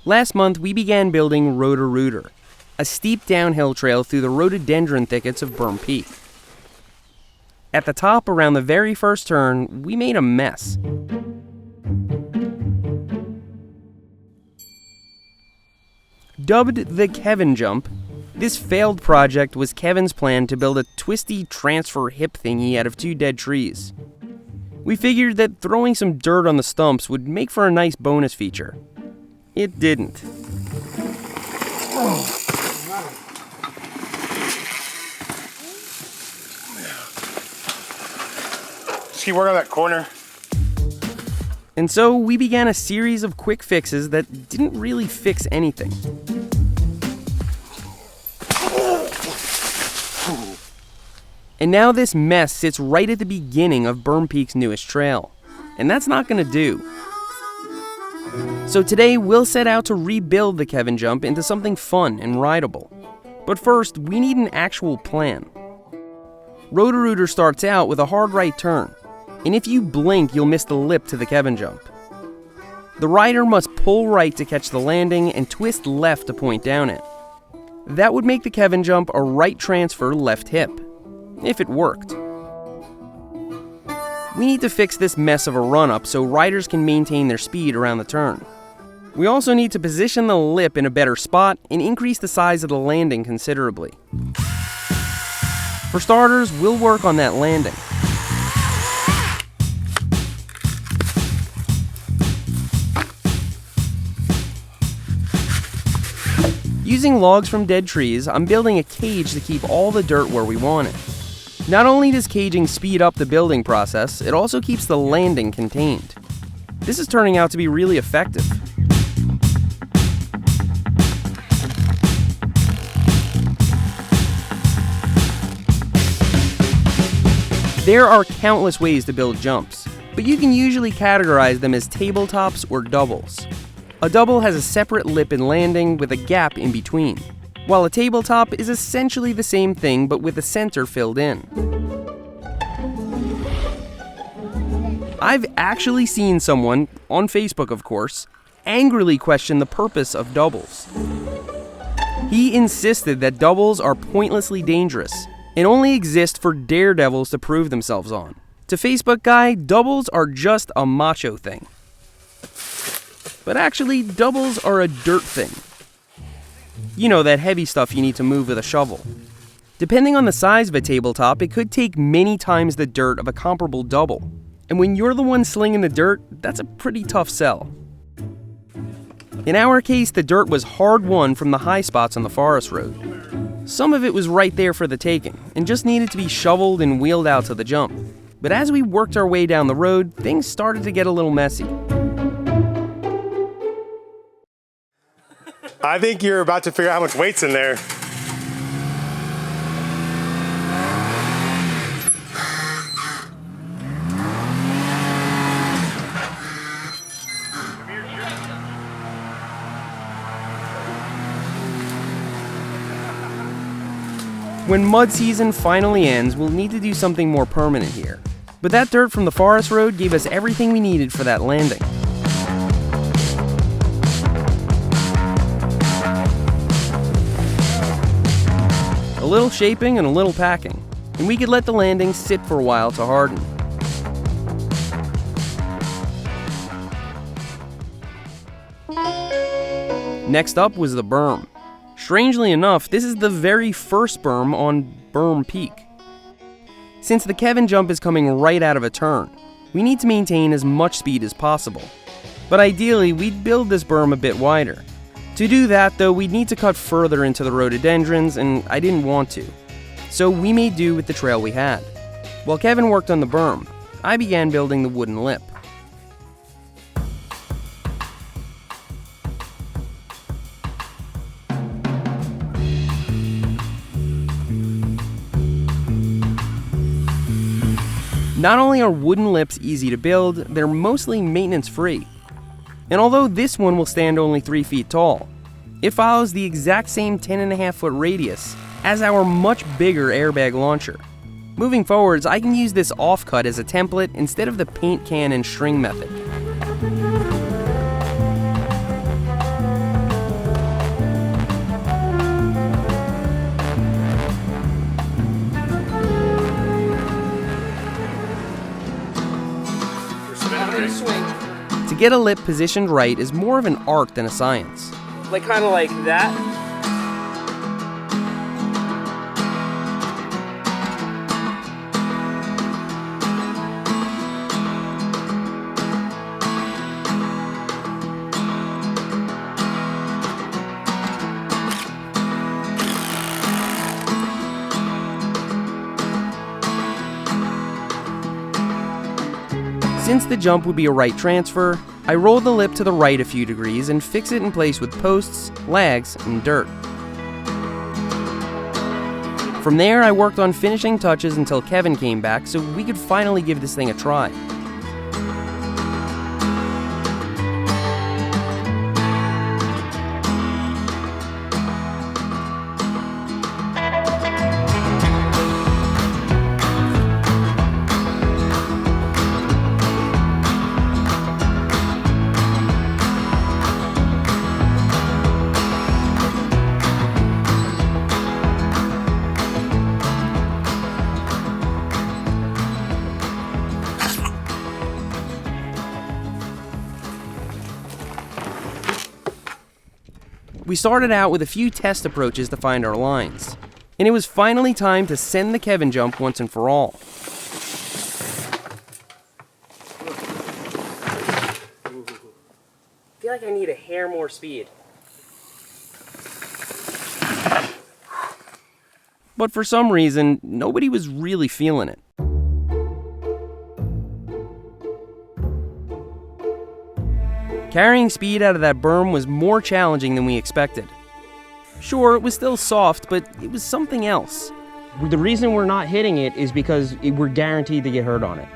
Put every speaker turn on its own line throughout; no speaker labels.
Last month, we began building Roto-Rooter, a steep downhill trail through the rhododendron thickets of Berm Peak. At the top, around the very first turn, we made a mess. Dubbed the Kevin Jump, this failed project was Kevin's plan to build a twisty transfer hip thingy out of 2 dead trees. We figured that throwing some dirt on the stumps would make for a nice bonus feature. It didn't.
Just keep working on that corner.
And so we began a series of quick fixes that didn't really fix anything. And now this mess sits right at the beginning of Berm Peak's newest trail. And that's not going to do. So today we'll set out to rebuild the Kevin Jump into something fun and rideable. But first, we need an actual plan. Roto-Rooter starts out with a hard right turn, and if you blink, you'll miss the lip to the Kevin Jump. The rider must pull right to catch the landing and twist left to point down it. That would make the Kevin Jump a right transfer left hip, if it worked. We need to fix this mess of a run-up so riders can maintain their speed around the turn. We also need to position the lip in a better spot and increase the size of the landing considerably. For starters, we'll work on that landing. Using logs from dead trees, I'm building a cage to keep all the dirt where we want it. Not only does caging speed up the building process, it also keeps the landing contained. This is turning out to be really effective. There are countless ways to build jumps, but you can usually categorize them as tabletops or doubles. A double has a separate lip and landing with a gap in between, while a tabletop is essentially the same thing but with the center filled in. I've actually seen someone, on Facebook of course, angrily question the purpose of doubles. He insisted that doubles are pointlessly dangerous and only exist for daredevils to prove themselves on. To Facebook guy, doubles are just a macho thing. But actually, doubles are a dirt thing. You know, that heavy stuff you need to move with a shovel. Depending on the size of a tabletop, it could take many times the dirt of a comparable double. And when you're the one slinging the dirt, that's a pretty tough sell. In our case, the dirt was hard-won from the high spots on the forest road. Some of it was right there for the taking, and just needed to be shoveled and wheeled out to the jump. But as we worked our way down the road, things started to get a little messy.
I think you're about to figure out how much weight's in there.
When mud season finally ends, we'll need to do something more permanent here. But that dirt from the forest road gave us everything we needed for that landing. A little shaping and a little packing, and we could let the landing sit for a while to harden. Next up was the berm. Strangely enough, this is the very first berm on Berm Peak. Since the Kevin Jump is coming right out of a turn, we need to maintain as much speed as possible. But ideally, we'd build this berm a bit wider. To do that, though, we'd need to cut further into the rhododendrons, and I didn't want to. So we made do with the trail we had. While Kevin worked on the berm, I began building the wooden lip. Not only are wooden lips easy to build, they're mostly maintenance-free. And although this one will stand only 3 feet tall, it follows the exact same 10.5-foot radius as our much bigger airbag launcher. Moving forwards, I can use this offcut as a template instead of the paint can and string method. get a lip positioned right is more of an art than a science.
Like kind of like that.
Since the jump would be a right transfer, I rolled the lip to the right a few degrees and fix it in place with posts, lags, and dirt. From there, I worked on finishing touches until Kevin came back so we could finally give this thing a try. We started out with a few test approaches to find our lines, and it was finally time to send the Kevin jump once and for all.
I feel like I need a hair more speed.
But for some reason, nobody was really feeling it. Carrying speed out of that berm was more challenging than we expected. Sure, it was still soft, but it was something else.
The reason we're not hitting it is because we're guaranteed to get hurt on it.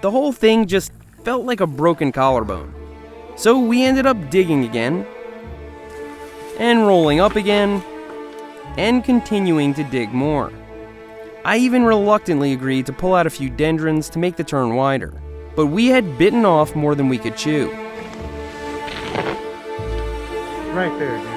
The whole thing just felt like a broken collarbone. So we ended up digging again, and rolling up again, and continuing to dig more. I even reluctantly agreed to pull out a few dendrons to make the turn wider, but we had bitten off more than we could chew.
Right there, dude.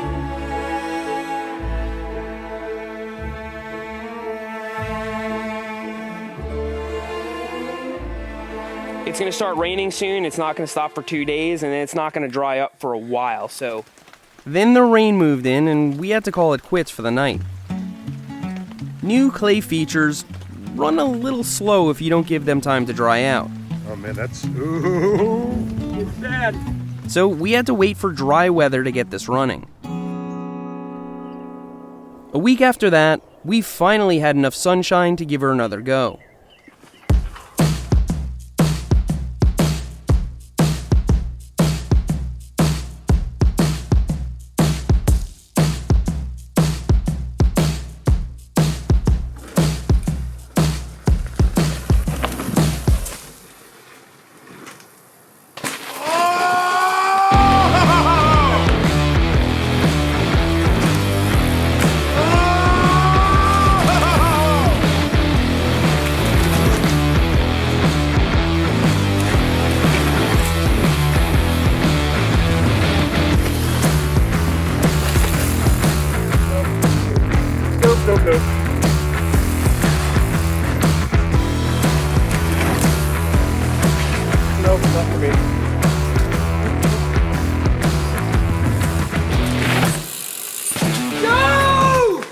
It's going to start raining soon. It's not going to stop for 2 days, and then it's not going to dry up for a while, so...
Then the rain moved in, and we had to call it quits for the night. New clay features run a little slow if you don't give them time to dry out.
Oh man, that's... Ooh.
It's bad.
So we had to wait for dry weather to get this running. A week after that, we finally had enough sunshine to give her another go.
Nope. Nope, not for me.
No!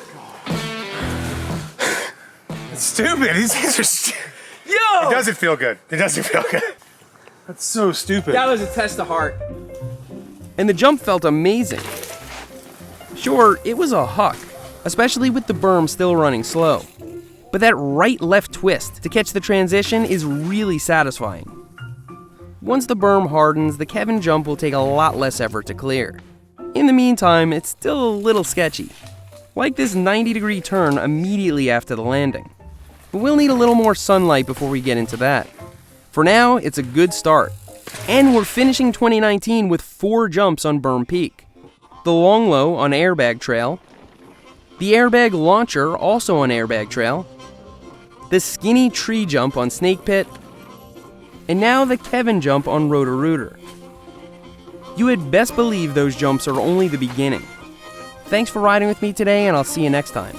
It's stupid. These things are stupid.
Yo!
It doesn't feel good. It doesn't feel good. That's so stupid.
That was a test of heart.
And the jump felt amazing. Sure, it was a huck, especially with the berm still running slow. But that right-left twist to catch the transition is really satisfying. Once the berm hardens, the Kevin jump will take a lot less effort to clear. In the meantime, it's still a little sketchy, like this 90-degree turn immediately after the landing. But we'll need a little more sunlight before we get into that. For now, it's a good start. And we're finishing 2019 with 4 jumps on Berm Peak. The long low on Airbag Trail, the airbag launcher also on Airbag Trail, the skinny tree jump on Snake Pit, and now the Kevin jump on Roto-Rooter. You had best believe those jumps are only the beginning. Thanks for riding with me today, and I'll see you next time.